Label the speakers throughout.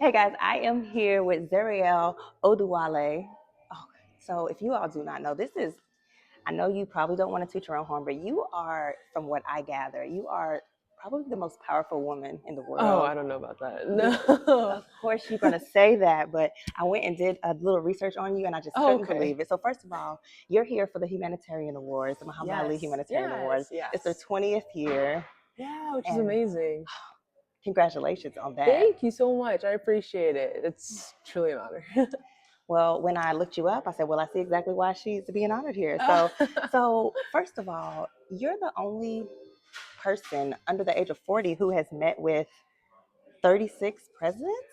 Speaker 1: Hey guys, I am here with Zuriel Oduwole. Oh, so if you all do not know, I know you probably don't want to toot your own horn, but you are, from what I gather, you are probably the most powerful woman in the
Speaker 2: Oh,
Speaker 1: world.
Speaker 2: I don't know about that.
Speaker 1: You,
Speaker 2: No.
Speaker 1: of course, you're going to say that, but I went and did a little research on you and I just
Speaker 2: Oh,
Speaker 1: couldn't
Speaker 2: okay.
Speaker 1: believe it. So, first of all, you're here for the Humanitarian Awards, the Muhammad Ali
Speaker 2: Yes,
Speaker 1: Humanitarian Award.
Speaker 2: yes,
Speaker 1: It's their
Speaker 2: yes.
Speaker 1: 20th year,
Speaker 2: Yeah, which is
Speaker 1: and
Speaker 2: amazing.
Speaker 1: congratulations on that.
Speaker 2: Thank you so much. I appreciate it. It's truly an honor.
Speaker 1: Well, when I looked you up, I said, "Well, I see exactly why she's being honored here." So first of all, you're the only person under the age of 40 who has met with 36 presidents.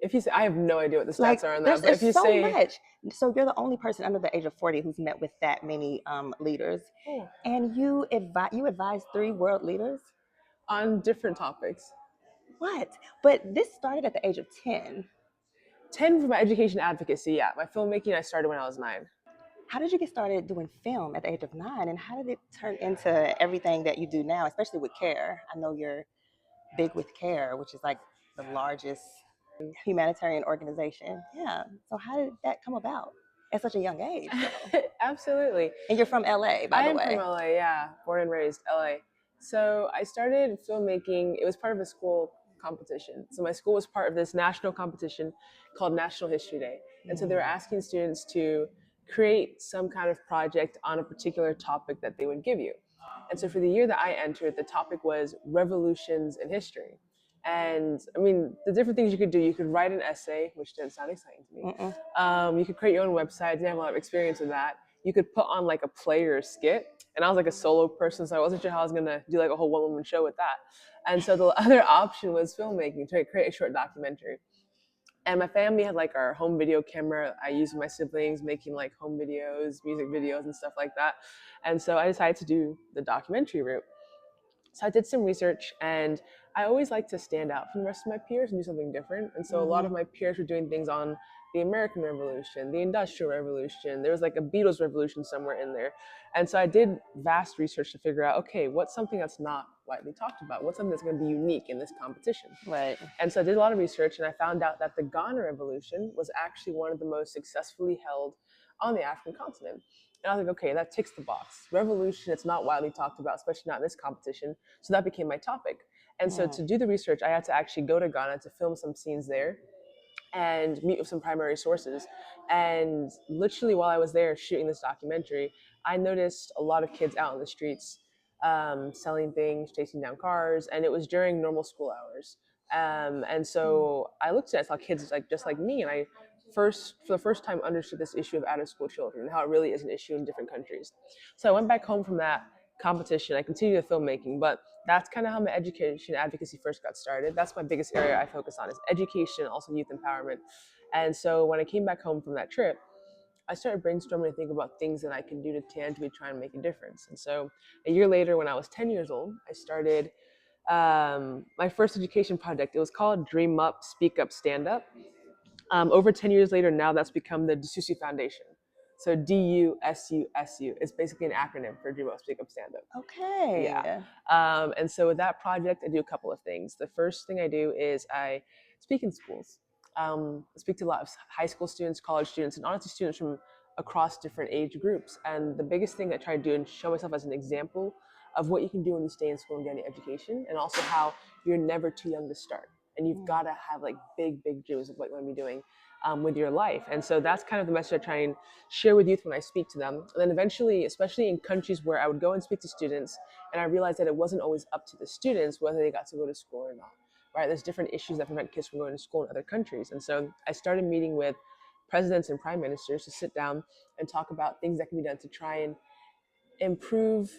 Speaker 2: If you say, I have no idea what the
Speaker 1: Like,
Speaker 2: stats are on
Speaker 1: there's
Speaker 2: that, but if you
Speaker 1: so
Speaker 2: say,
Speaker 1: much. So you're the only person under the age of 40 who's met with that many leaders,
Speaker 2: oh,
Speaker 1: and you advise three world leaders.
Speaker 2: on different topics.
Speaker 1: What? But this started at the age of 10.
Speaker 2: 10 for my education advocacy. Yeah, my filmmaking I started when I was 9.
Speaker 1: How did you get started doing film at the age of 9, and how did it turn into everything that you do now, especially with CARE? I know you're big with CARE, which is like the largest humanitarian organization. Yeah. So how did that come about at such a young age, though?
Speaker 2: Absolutely.
Speaker 1: And you're from LA, by
Speaker 2: I
Speaker 1: the
Speaker 2: am from
Speaker 1: way.
Speaker 2: LA, yeah, born and raised LA. So I started filmmaking. It was part of a school competition. So my school was part of this national competition called National History Day. And so they were asking students to create some kind of project on a particular topic that they would give you. And so for the year that I entered, the topic was revolutions in history. And I mean, the different things you could do, you could write an essay, which didn't sound exciting to me.
Speaker 1: Mm-mm.
Speaker 2: You could create your own website. Didn't have a lot of experience with that. You could put on like a play or a skit. And I was like a solo person, so I wasn't sure how I was gonna do like a whole one-woman show with that. And so the other option was filmmaking, to create a short documentary. And my family had like our home video camera I used with my siblings, making like home videos, music videos, and stuff like that. And so I decided to do the documentary route. So I did some research, and I always like to stand out from the rest of my peers and do something different. And so a lot
Speaker 1: Mm-hmm.
Speaker 2: of my peers were doing things on the American Revolution, the Industrial Revolution. There was like a Beatles revolution somewhere in there. And so I did vast research to figure out, okay, what's something that's not widely talked about? What's something that's going to be unique in this competition?
Speaker 1: Right.
Speaker 2: And so I did a lot of research, and I found out that the Ghana Revolution was actually one of the most successfully held on the African continent. And I was like, okay, that ticks the box. Revolution, it's not widely talked about, especially not in this competition. So that became my topic. And so to do the research, I had to actually go to Ghana to film some scenes there and meet with some primary sources. And literally while I was there shooting this documentary, I noticed a lot of kids out in the streets selling things, chasing down cars, and it was during normal school hours. And so I looked at it, I saw kids like just like me, and I for the first time understood this issue of out of school children and how it really is an issue in different countries. So I went back home from that competition. I continued the filmmaking, but that's kind of how my education advocacy first got started. That's my biggest area I focus on is education, also youth empowerment. And so when I came back home from that trip, I started brainstorming to think about things that I can do to tangibly try and make a difference. And so a year later, when I was 10 years old, I started my first education project. It was called Dream Up, Speak Up, Stand Up. Over 10 years later, now that's become the Dasusu Foundation. So DUSUSU is basically an acronym for Dream Up, Speak Up, Stand Up. Yeah.
Speaker 1: Okay.
Speaker 2: And so with that project, I do a couple of things. The first thing I do is I speak in schools. Speak to a lot of high school students, college students, and honestly students from across different age groups. And the biggest thing I try to do and show myself as an example of what you can do when you stay in school and get an education, and also how you're never too young to start. And you've got to have like big, big dreams of what you want to be doing with your life. And so that's kind of the message I try and share with youth when I speak to them. And then eventually, especially in countries where I would go and speak to students, and I realized that it wasn't always up to the students whether they got to go to school or not. Right? There's different issues that prevent kids from going to school in other countries. And so I started meeting with presidents and prime ministers to sit down and talk about things that can be done to try and improve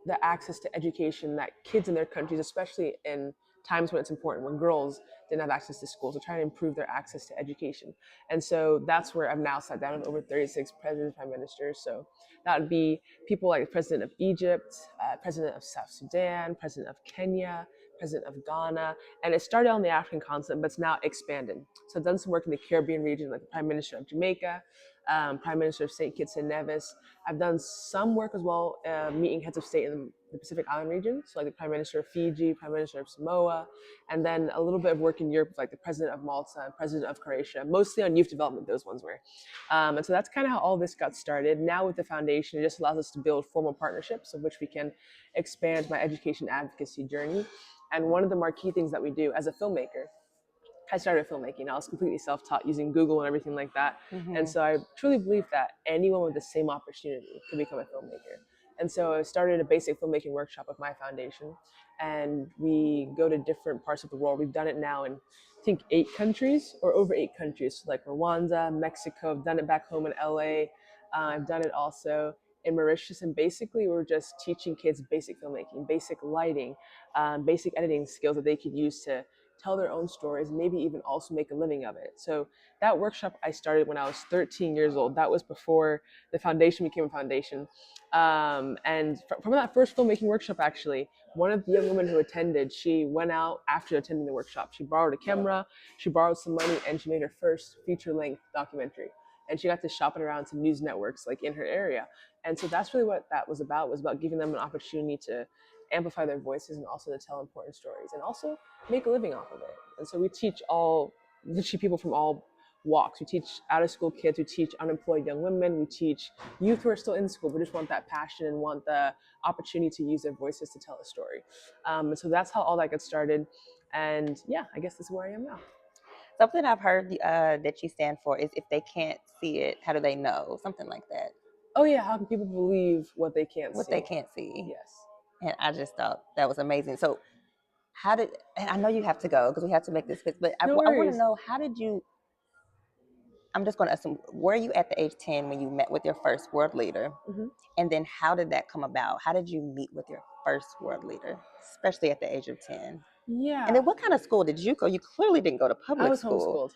Speaker 2: the access to education that kids in their countries, especially in times when it's important, when girls didn't have access to school, to try to improve their access to education. And so that's where I've now sat down with over 36 presidents, prime ministers. So that would be people like the president of Egypt, president of South Sudan, president of Kenya, president of Ghana. And it started on the African continent, but it's now expanded. So I've done some work in the Caribbean region, like the prime minister of Jamaica, Prime Minister of St. Kitts and Nevis. I've done some work as well, meeting heads of state in the Pacific Island region, so like the Prime Minister of Fiji, Prime Minister of Samoa, and then a little bit of work in Europe with like the President of Malta and President of Croatia, mostly on youth development, those ones were. And so that's kind of how all this got started. Now with the foundation, it just allows us to build formal partnerships of which we can expand my education advocacy journey. And one of the marquee things that we do as a filmmaker, I started filmmaking. I was completely self-taught using Google and everything like that.
Speaker 1: Mm-hmm.
Speaker 2: And so I truly believe that anyone with the same opportunity can become a filmmaker. And so I started a basic filmmaking workshop with my foundation. And we go to different parts of the world. We've done it now in, I think, 8 countries or over 8 countries. So like Rwanda, Mexico. I've done it back home in LA. I've done it also in Mauritius. And basically, we're just teaching kids basic filmmaking, basic lighting, basic editing skills that they could use to tell their own stories, maybe even also make a living of it. So that workshop I started when I was 13 years old. That was before the foundation became a foundation. And from that first filmmaking workshop, actually, one of the young women who attended, she went out after attending the workshop. She borrowed a camera, she borrowed some money, and she made her first feature-length documentary. And she got to shop it around to news networks like in her area. And so that's really what that was about giving them an opportunity to amplify their voices and also to tell important stories and also make a living off of it. And so we teach people from all walks. We teach out of school kids, we teach unemployed young women, we teach youth who are still in school but just want that passion and want the opportunity to use their voices to tell a story. And so that's how all that got started. And yeah, I guess this is where I am now.
Speaker 1: Something I've heard that you stand for is if they can't see it, how do they know? Something like that.
Speaker 2: Oh yeah, how can people believe what they can't see?
Speaker 1: What they can't see.
Speaker 2: Yes.
Speaker 1: And I just thought that was amazing. So how did, and I know you have to go because we have to make this fit, but I want to
Speaker 2: worries.
Speaker 1: know, how did you, I'm just going to assume, were you at the age 10 when you met with your first world leader?
Speaker 2: Mhm.
Speaker 1: And then how did that come about? How did you meet with your first world leader, especially at the age of 10?
Speaker 2: Yeah.
Speaker 1: And then what kind of school did you go? You clearly didn't go to public
Speaker 2: I was
Speaker 1: school.
Speaker 2: homeschooled.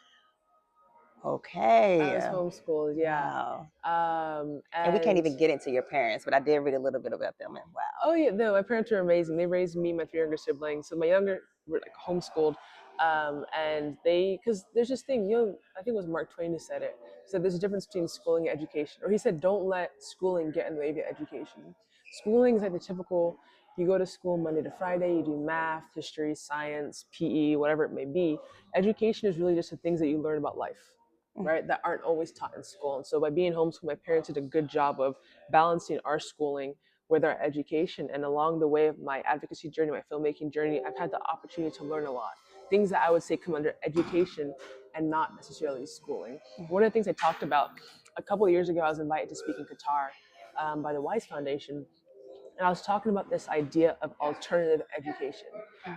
Speaker 1: Okay.
Speaker 2: I was homeschooled, yeah.
Speaker 1: Wow. And we can't even get into your parents, but I did read a little bit about them, and wow.
Speaker 2: Oh yeah, no, my parents are amazing. They raised me, my 3 younger siblings. So my younger were like homeschooled, and because there's this thing, I think it was Mark Twain who said it. He said there's a difference between schooling and education, or he said don't let schooling get in the way of your education. Schooling is like the typical. You go to school Monday to Friday, you do math, history, science, PE, whatever it may be. Education is really just the things that you learn about life, right? That aren't always taught in school. And so by being homeschooled, my parents did a good job of balancing our schooling with our education. And along the way of my advocacy journey, my filmmaking journey, I've had the opportunity to learn a lot. Things that I would say come under education and not necessarily schooling. One of the things I talked about a couple of years ago, I was invited to speak in Qatar by the Wise Foundation. And I was talking about this idea of alternative education,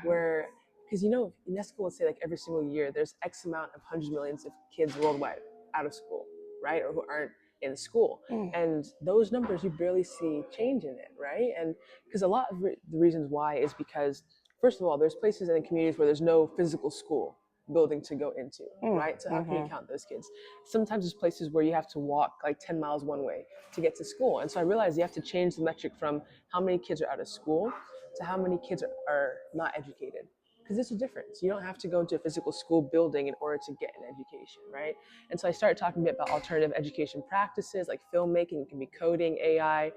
Speaker 2: where, because UNESCO will say like every single year there's X amount of hundreds of millions of kids worldwide out of school, right, or who aren't in school, and those numbers you barely see change in it, right? And because a lot of the reasons why is because, first of all, there's places in the communities where there's no physical school building to go into, right? So how can you count those kids? Sometimes there's places where you have to walk like 10 miles one way to get to school. And so I realized you have to change the metric from how many kids are out of school to how many kids are not educated. Because there's a difference. You don't have to go into a physical school building in order to get an education, right? And so I started talking a bit about alternative education practices like filmmaking, it can be coding, AI,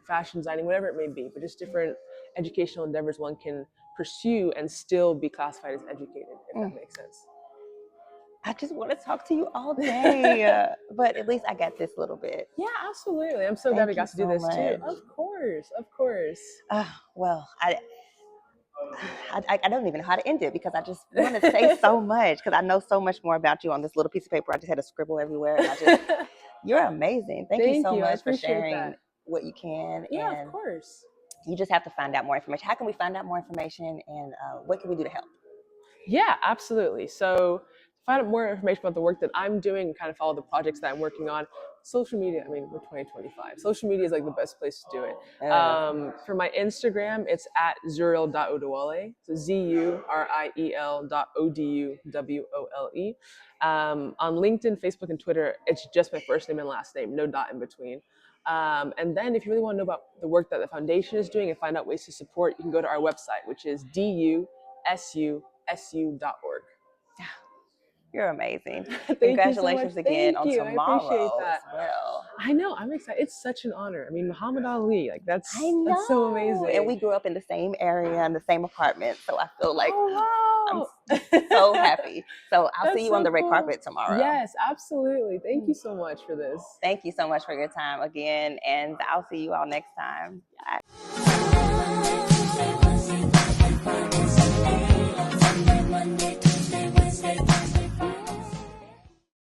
Speaker 2: fashion designing, whatever it may be, but just different educational endeavors one can pursue and still be classified as educated, if that makes sense.
Speaker 1: I just want to talk to you all day, but at least I got this little bit.
Speaker 2: Yeah, absolutely. I'm so glad we got to do this too. Of course.
Speaker 1: Well, I don't even know how to end it because I just want to say so much because I know so much more about you on this little piece of paper. I just had to scribble everywhere. And you're amazing. Thank you so much for sharing what you can.
Speaker 2: Yeah, of course.
Speaker 1: You just have to find out more information. How can we find out more information, and what can we do to help?
Speaker 2: Yeah, absolutely. So to find out more information about the work that I'm doing and kind of follow the projects that I'm working on, social media, I mean, we're 2025. Social media is like the best place to do it. For my Instagram, it's at Zuriel.Oduwole. So ZURIEL.ODUWOLE. On LinkedIn, Facebook, and Twitter, it's just my first name and last name, no dot in between. And then if you really want to know about the work that the foundation is doing and find out ways to support, you can go to our website, which is DUSU.org.
Speaker 1: You're amazing.
Speaker 2: Thank you so much.
Speaker 1: Congratulations again
Speaker 2: Thank
Speaker 1: on
Speaker 2: you. I appreciate
Speaker 1: tomorrow as
Speaker 2: that.
Speaker 1: well.
Speaker 2: I know. I'm excited. It's such an honor. I mean, Muhammad Ali, like
Speaker 1: I
Speaker 2: that's so
Speaker 1: know. And
Speaker 2: amazing.
Speaker 1: we grew up in the same area in the same apartment. So I feel like I'm
Speaker 2: Oh wow.
Speaker 1: so happy. So I'll see
Speaker 2: That's
Speaker 1: you on
Speaker 2: so
Speaker 1: the red
Speaker 2: cool.
Speaker 1: carpet tomorrow.
Speaker 2: Yes, absolutely. Thank you so much for this.
Speaker 1: Thank you so much for your time again. And I'll see you all next time. Bye.